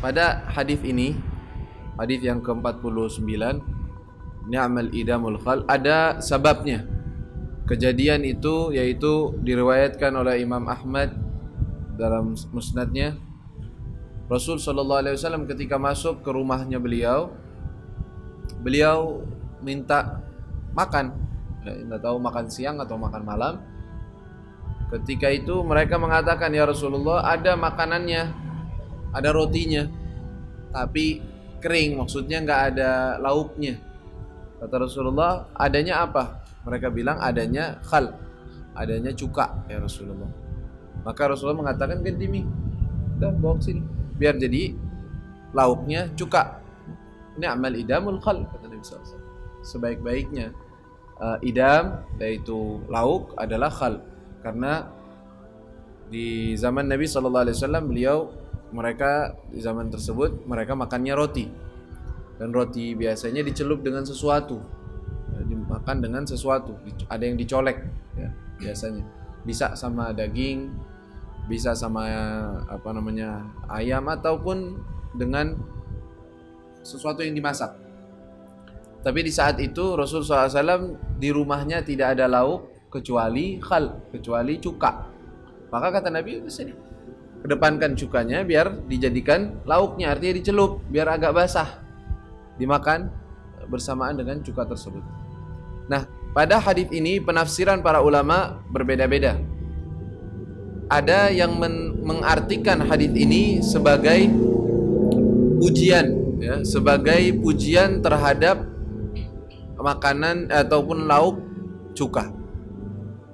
pada hadis ini, hadis yang ke-49, ni'mal idamul khal, ada sebabnya. Kejadian itu yaitu diriwayatkan oleh Imam Ahmad dalam musnadnya. Rasul sallallahu alaihi wasallam ketika masuk ke rumahnya beliau minta makan. Tidak tahu makan siang atau makan malam. Ketika itu mereka mengatakan, "Ya Rasulullah, ada makanannya, ada rotinya, tapi kering, maksudnya nggak ada lauknya." Kata Rasulullah, "Adanya apa?" Mereka bilang, "Adanya khal, adanya cuka ya Rasulullah." Maka Rasulullah mengatakan, "Ganti mie, udah bawa ke sini, biar jadi lauknya cuka." Ni'mal idamul khal, kata Nabi SAW. Sebaik-baiknya idam, yaitu lauk, adalah khal. Karena di zaman Nabi SAW mereka di zaman tersebut mereka makannya roti, dan roti biasanya dicelup dengan sesuatu, dimakan dengan sesuatu, ada yang dicolek ya, biasanya bisa sama daging, bisa sama ayam, ataupun dengan sesuatu yang dimasak. Tapi di saat itu Rasulullah SAW di rumahnya tidak ada lauk kecuali khal, kecuali cuka. Maka kata Nabi, sini kedepankan cukanya biar dijadikan lauknya, artinya dicelup biar agak basah, dimakan bersamaan dengan cuka tersebut. Nah, pada hadis ini penafsiran para ulama berbeda-beda. Ada yang mengartikan hadis ini sebagai pujian, ya, sebagai pujian terhadap makanan ataupun lauk cuka.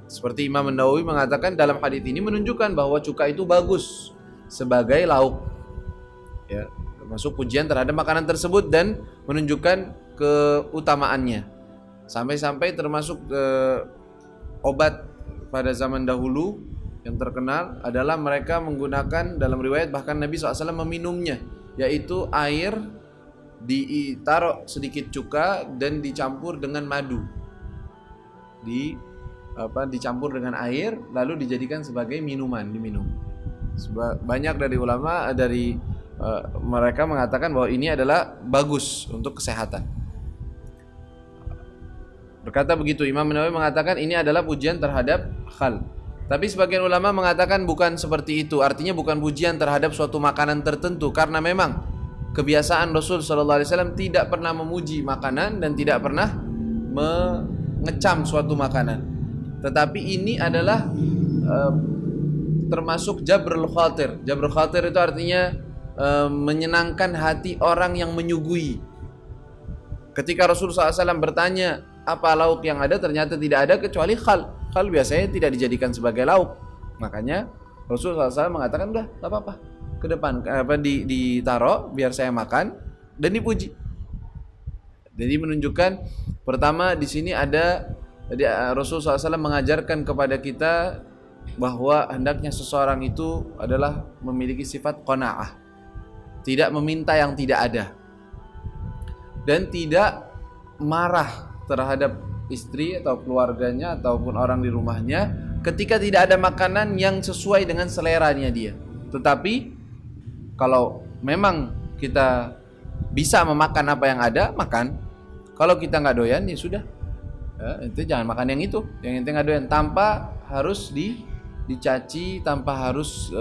Seperti Imam Nawawi mengatakan dalam hadis ini menunjukkan bahwa cuka itu bagus sebagai lauk, ya, termasuk pujian terhadap makanan tersebut dan menunjukkan keutamaannya. Sampai-sampai termasuk obat pada zaman dahulu yang terkenal adalah mereka menggunakan, dalam riwayat bahkan Nabi SAW meminumnya, yaitu air ditaruh sedikit cuka dan dicampur dengan madu, dicampur dengan air lalu dijadikan sebagai minuman, diminum. Banyak dari ulama mereka mengatakan bahwa ini adalah bagus untuk kesehatan. Berkata begitu Imam Nawawi mengatakan ini adalah pujian terhadap khal. Tapi sebagian ulama mengatakan bukan seperti itu, artinya bukan pujian terhadap suatu makanan tertentu, karena memang kebiasaan Rasul sallallahu alaihi wasallam tidak pernah memuji makanan dan tidak pernah mengecam suatu makanan. Tetapi ini adalah termasuk jabrul khatir. Jabrul khatir itu artinya menyenangkan hati orang yang menyuguhi. Ketika Rasulullah SAW bertanya apa lauk yang ada, ternyata tidak ada kecuali khal. Khal biasanya tidak dijadikan sebagai lauk. Makanya Rasulullah SAW mengatakan, udah, gak apa-apa, ke depan ditaruh biar saya makan dan dipuji. Jadi menunjukkan pertama di sini ada Rasulullah SAW mengajarkan kepada kita bahwa hendaknya seseorang itu adalah memiliki sifat qanaah, tidak meminta yang tidak ada, dan tidak marah terhadap istri atau keluarganya ataupun orang di rumahnya ketika tidak ada makanan yang sesuai dengan seleranya dia. Tetapi kalau memang kita bisa memakan apa yang ada, makan. Kalau kita nggak doyan, ya sudah, ya, itu jangan makan yang itu, yang nggak doyan, tanpa harus dicaci, tanpa harus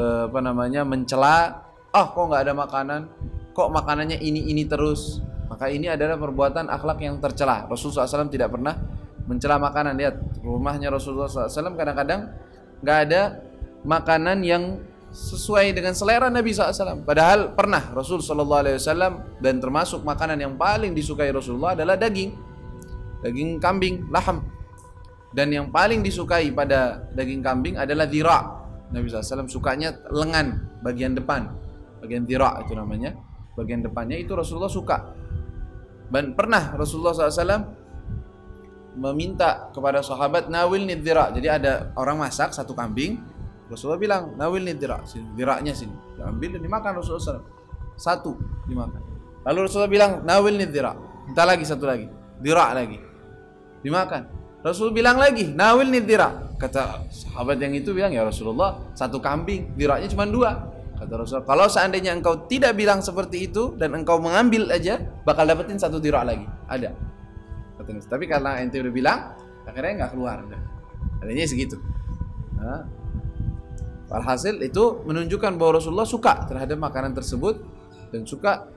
mencela. Oh, kok nggak ada makanan, kok makanannya ini terus. Maka ini adalah perbuatan akhlak yang tercela. Rasulullah SAW tidak pernah mencela makanan. Lihat, rumahnya Rasulullah SAW kadang-kadang nggak ada makanan yang sesuai dengan selera Nabi SAW. Padahal pernah Rasul SAW, dan termasuk makanan yang paling disukai Rasulullah adalah daging kambing, laham. Dan yang paling disukai pada daging kambing adalah dhira'. Nabi SAW sukanya lengan bagian depan, bagian dhira' itu namanya, bagian depannya itu Rasulullah suka. Dan pernah Rasulullah SAW meminta kepada sahabat, nawilni dhira'. Jadi ada orang masak satu kambing, Rasulullah bilang, nawilni dhira', sini, dhira'nya sini, diambil dan dimakan Rasulullah SAW. Satu dimakan. Lalu Rasulullah bilang, nawilni dhira', minta lagi satu lagi, dhira' lagi, dimakan. Rasul bilang lagi, nawilni dhira'. Kata sahabat yang itu bilang, ya Rasulullah, satu kambing, dhira'nya cuma 2. Kata Rasul, kalau seandainya engkau tidak bilang seperti itu dan engkau mengambil aja, bakal dapetin 1 dirham lagi. Ada. Tapi karena ente udah bilang, akhirnya nggak keluar. Adanya segitu. Nah, alhasil itu menunjukkan bahwa Rasulullah suka terhadap makanan tersebut dan suka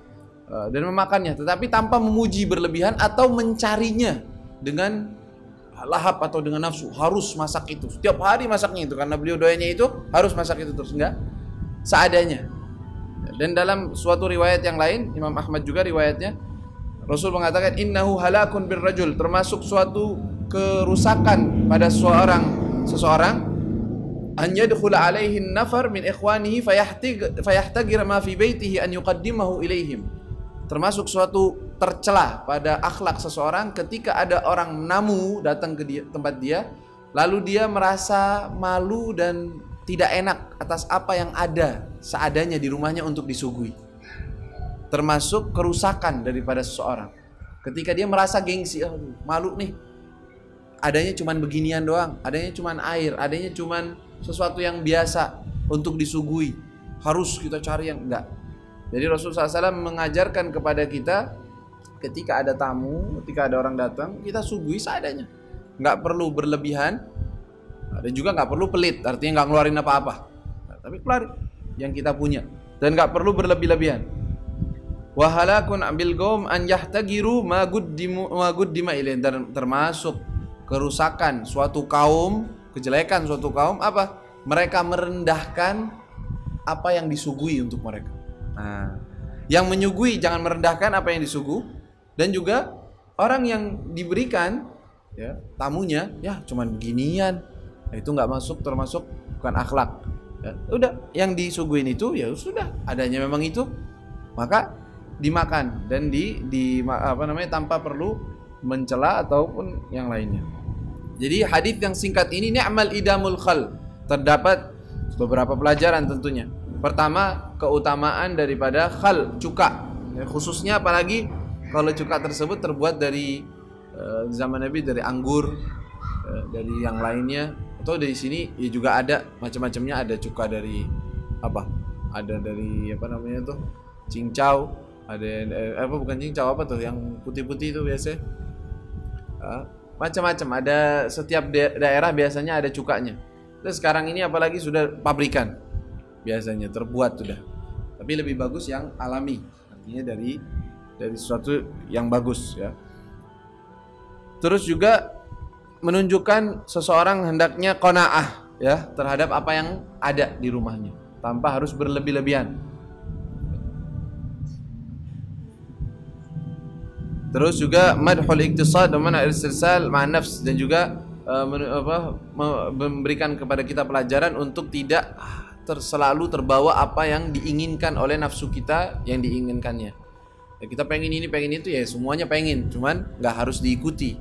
dan memakannya, tetapi tanpa memuji berlebihan atau mencarinya dengan lahap atau dengan nafsu. Harus masak itu, setiap hari masaknya itu, karena beliau doanya itu harus masak itu terus, enggak, seadanya. Dan dalam suatu riwayat yang lain, Imam Ahmad juga riwayatnya, Rasul mengatakan innahu halakun birrajul, termasuk suatu kerusakan pada seseorang an yadkhula alaihi nafar min ikhwanihi fayahtagir ma fi baitihi an yuqaddimahu ilaihim. Termasuk suatu tercela pada akhlak seseorang ketika ada orang namu datang ke tempat dia, lalu dia merasa malu dan tidak enak atas apa yang ada seadanya di rumahnya untuk disuguhi. Termasuk kerusakan daripada seseorang ketika dia merasa gengsi, malu nih, adanya cuman beginian doang, adanya cuman air, adanya cuman sesuatu yang biasa untuk disuguhi, harus kita cari yang enggak. Jadi Rasulullah SAW mengajarkan kepada kita, ketika ada tamu, ketika ada orang datang, kita suguhi seadanya, nggak perlu berlebihan, dan juga nggak perlu pelit, artinya nggak ngeluarin apa-apa, tapi keluar yang kita punya, dan nggak perlu berlebih-lebihan. Wahalakun ambil gom an yahtagiru ma guddima ilain, dan termasuk kerusakan suatu kaum, kejelekan suatu kaum apa? Mereka merendahkan apa yang disuguhi untuk mereka. Nah, yang menyuguhi jangan merendahkan apa yang disuguh, dan juga orang yang diberikan, ya, tamunya, ya cuman beginian, itu nggak masuk, termasuk bukan akhlak. Ya, udah, yang disuguhin itu ya sudah, adanya memang itu, maka dimakan dan tanpa perlu mencela ataupun yang lainnya. Jadi hadis yang singkat ini ni'mal idamul khal, terdapat beberapa pelajaran tentunya. Pertama, keutamaan daripada khal, cuka, ya, khususnya apalagi kalau cuka tersebut terbuat dari zaman Nabi, dari anggur, dari yang lainnya, atau dari sini ya juga ada macam-macamnya, ada cuka dari apa? Ada dari apa namanya tuh? Cincau, ada bukan cincau, apa tuh yang putih-putih itu biasanya? Macam-macam, ada setiap daerah biasanya ada cukanya. Terus sekarang ini apalagi sudah pabrikan, biasanya terbuat sudah. Tapi lebih bagus yang alami, artinya dari sesuatu yang bagus, ya. Terus juga menunjukkan seseorang hendaknya qanaah, ya, terhadap apa yang ada di rumahnya, tanpa harus berlebih-lebihan. Terus juga madhul iktisad dan mana istirsal ma'an nafs, dan juga memberikan kepada kita pelajaran untuk tidak selalu terbawa apa yang diinginkan oleh nafsu kita yang diinginkannya. Ya, kita pengen ini, pengen itu, ya semuanya pengen, cuman nggak harus diikuti,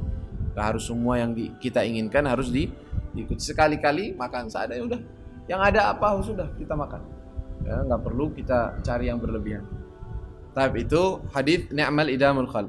nggak harus semua yang kita inginkan harus diikuti. Sekali-kali makan seadanya, udah, yang ada apa sudah kita makan, ya nggak perlu kita cari yang berlebihan. Tapi itu hadits ni'mal idamul khal.